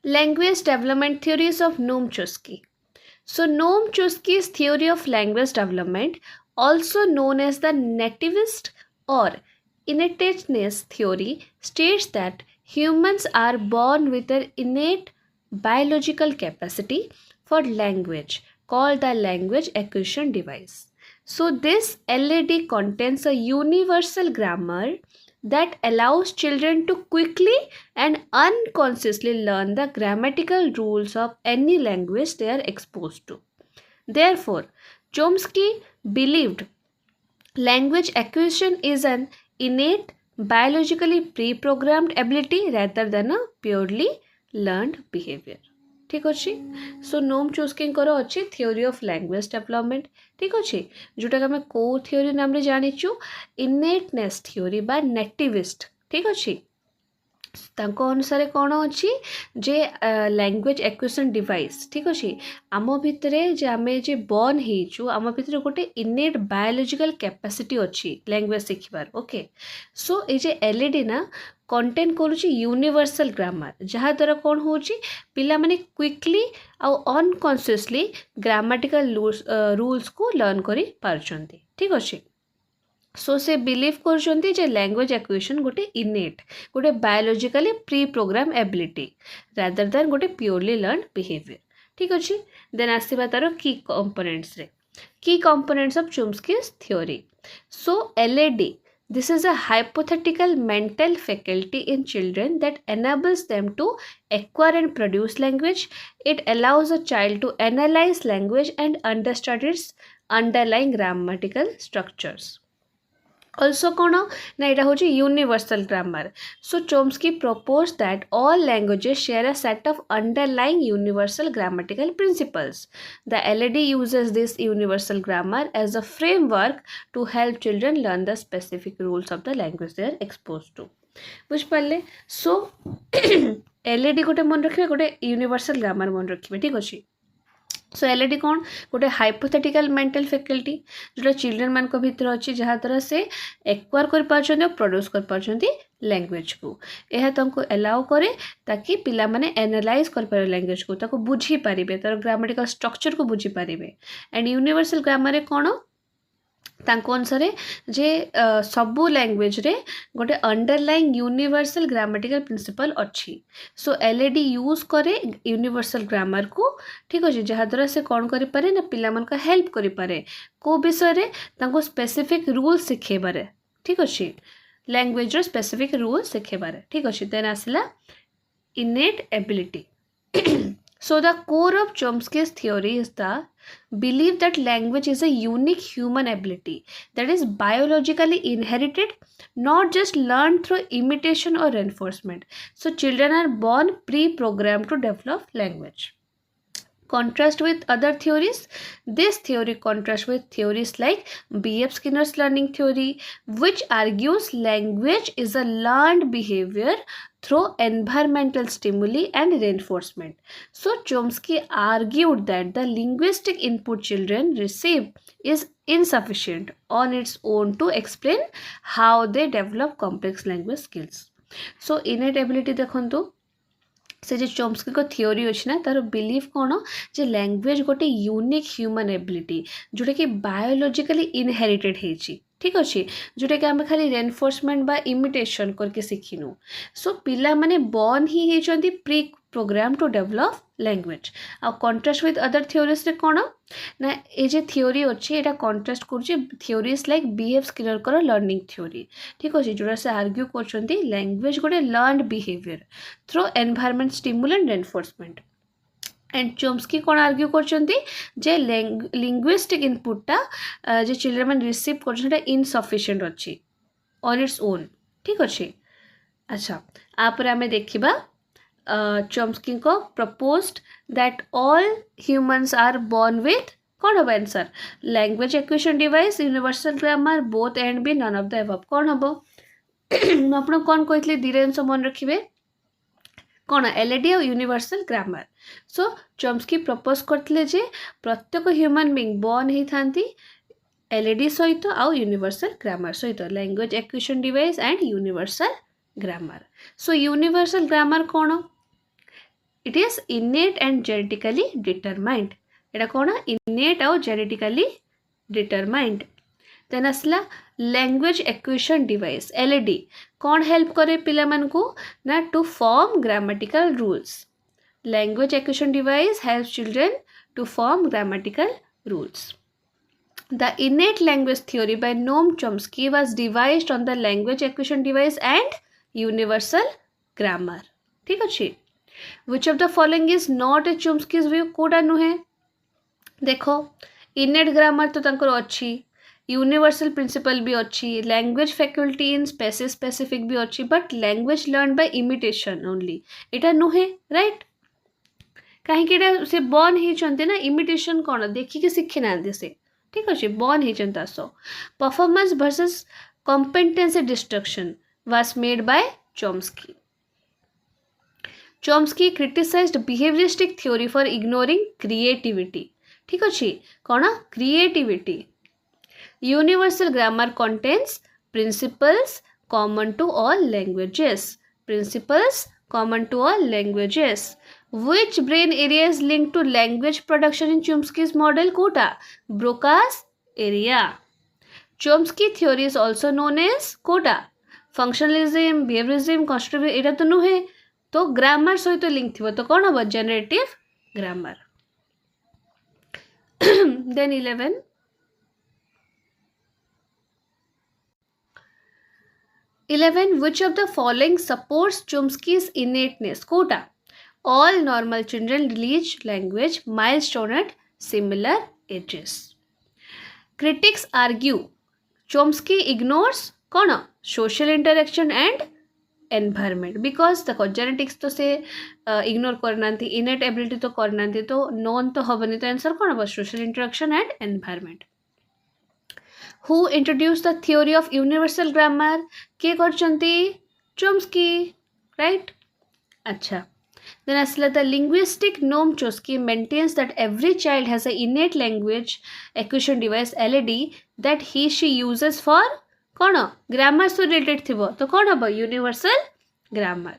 Language development theories of Noam Chomsky. So, Noam Chomsky's theory of language development, also known as the nativist or innatedness theory, states that humans are born with an innate biological capacity for language called the language acquisition device. So, this LAD contains a universal grammar that allows children to quickly and unconsciously learn the grammatical rules of any language they are exposed to. Therefore, Chomsky believed language acquisition is an innate, biologically pre-programmed ability rather than a purely learned behavior. ठीक अच्छे सो नोम चोम्स्कीଙ୍କର ଅଛି theory of language development ठीक अच्छे जोटा कि आम कौ theory नाम जानीचु इनेटनेस थियोरी बा नेटिविस्ट ठीक अच्छे तांको अनुसार कौन अच्छी जे लैंग्वेज एक्विजिशन डिवाइस ठीक अच्छे आम भितर जे आम जे बर्न हो आम भितर गोटे इनेट बायोलॉजिकल कैपेसिटी अच्छी लैंग्वेज शिखबार ओके सो ये जे एलईडी ना कंटेन करुच्ची यूनिवर्सल ग्रामर जहाँ द्वारा कौन हो पिला माने क्विकली आउ अनकॉन्शियसली ग्रामेटिकल रूल्स को लर्न करि पारुछंती ठीक अच्छे सो से बिलीव कर लैंग्वेज एक्विजिशन गोटे इनेट गोटे biologically pre programmed ability rather than गोटे प्योरली लर्न बिहेवियर ठीक अच्छे देन आसवा तार की कंपोनेंट्स रे की components of Chomsky's theory so LAD this is a hypothetical mental faculty in children that enables them to acquire and produce language. It allows a child to analyze language and understand its underlying grammatical structures. Also कौन ना यहाँ हूँ universal grammar so Chomsky propose that all languages share a set of underlying universal grammatical principles the LED uses this universal grammar as a framework to help children learn the specific rules of the language they are expose to बुझिपारे so LED गोटे मन रखिए गोटे universal grammar मन रखिए ठीक अच्छे सो LED कौन गोटे हाइपोथेटिकल मेंटल फैकल्टी जोटा चिल्ड्रेन मान भर अच्छी जहाँ द्वारा से एक्वायर कर प्रोड्यूस कर पार्टी लैंग्वेज को यह तुमको एलाउ करे ताकि पिला माने एनालाइज कर पारे लैंग्वेज को ताको बुझी पारिबे तार ग्रामेटिकल स्ट्रक्चर को बुझी पारिबे एंड यूनिवर्सल ग्रामर कौन तांको अनुसार जे सबू लैंग्वेज रे गोटे अंडरलाइंग यूनिवर्सल ग्रामेटिकल प्रिंसिपल अच्छी सो एलईडी यूज करे यूनिवर्सल ग्रामर को ठीक अच्छे जहाँ द्वारा से कौन करि पारे ना पिला मन का हेल्प करि पारे को विषय रे तांको स्पेसिफिक रूल शिखेबारे ठीक अच्छे लैंग्वेज रो स्पेसिफिक रूल शिखेबारे ठीक अच्छे देन आसला इनेट ability So the core of Chomsky's theory is the belief that language is a unique human ability that is biologically inherited, not just learned through imitation or reinforcement. So children are born pre-programmed to develop language. Contrast with other theories, this theory contrasts with theories like B.F. Skinner's learning theory, which argues language is a learned behavior through environmental stimuli and reinforcement. So Chomsky argued that the linguistic input children receive is insufficient on its own to explain how they develop complex language skills. So innate ability देखो से जो Chomsky को theory अच्छी ना तार belief कौन जे language गोटे unique human ability जोटा कि बायोलॉजिकली इनहेरिटेड है ठीक अच्छे जोटा कि आम खाली रेनफोर्समेंट बा इमिटेशन करके शिखिनु सो पिला माने बर्न ही होती pre program to develop language आ कंट्रास्ट विथ अदर थियोरीज रे कौन ना ये जे थियोरी अच्छे यहाँ कंट्रास्ट करुच्चे थियोरीज लाइक B.F. स्किनर कर लर्निंग थियोरी ठीक अच्छे जोटा से आर्ग्यू कर लैंग्वेज गोटे learned behaviour through environment stimulant reinforcement and Chomsky कौन आर्ग्यू कर लिंग्विस्टिक इनपुटा जे चिल्ड्रेन मैंने रिसीव कर इनसफिशिएंट अच्छी ऑन इट्स ओन ठीक अच्छे अच्छा आपर आम देखा चोम्स्की को proposed that all humans are born with कौन हम answer language acquisition device universal grammar both and B none of the above कौन हम आप कौन कहते दीटा जिन मन रखिए कौन एलईडी और universal grammar so Chomsky propose करते जे प्रत्येक ह्यूमन बीइंग बोर्न ही थांती एलईडी सहित आउ यूनिवर्सल ग्रामर सहित language acquisition device and universal grammar so universal grammar कौन it is innate and genetically determined एटा कौन इनेट और जेनेटिकली डिटरमाइंड देन आसला लैंग्वेज एक्विजिशन डिवाइस एलईडी कौन हेल्प करे पिला मन को ना to form grammatical rules language acquisition device helps children to form grammatical rules The innate language theory by Noam Chomsky was devised on the language acquisition device and universal grammar. ठीक अच्छे Which of the following is not a Chomsky's view? Kota नुहे देखो innate grammar तो तंकर अच्छी universal principal भी अच्छी language faculty in specific भी अच्छी but language learn by imitation only एटा नुहे राइट कहीं से बर्न होती ना इमिटेशन कौन देखिए शिखी ना से ठीक अच्छे बर्न होता so performance versus competency destruction was made by Chomsky Chomsky criticized behavioristic theory for ignoring creativity ठीक अच्छे कौन creativity universal grammar contains principles common to all languages principles common to all languages. Which brain area is linked to language production in Chomsky's model? Quota. Broca's area. Chomsky theory is also known as quota. Functionalism, behaviorism, constructivism एटा तो नुहे तो grammar सहित link थी तो कौन हम generative grammar then 11 which of the following supports Chomsky's innateness quota all normal children reach language milestone at similar ages critics argue Chomsky ignores कौन social interaction and environment because the genetics तो से ignore करना थी innate ability तो करना थी तो known तो हबनी तो आंसर कौन बस social interaction and environment Who introduced the theory of universal grammar? के करचंती Chomsky, right? अच्छा. Then asla the linguistic Noam Chomsky maintains that every child has an innate language acquisition device LED that she uses for कौन grammar so related थिबो तो कौन हबो universal grammar.